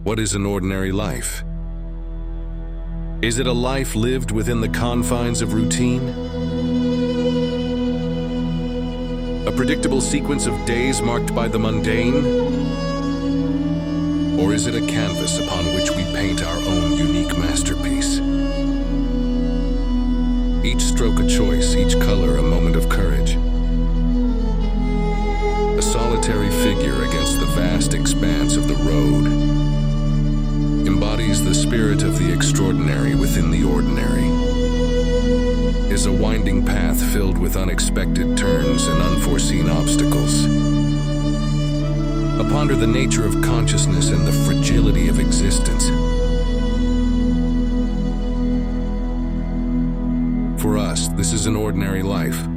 What is an ordinary life? Is it a life lived within the confines of routine? A predictable sequence of days marked by the mundane? Or is it a canvas upon which we paint our own unique masterpiece? Each stroke a choice, each color a moment of courage. A solitary figure against the vast expanse of the road embodies the spirit of the extraordinary within the ordinary. Is a winding path filled with unexpected turns and unforeseen obstacles. Ponder the nature of consciousness and the fragility of existence. For us, this is an ordinary life.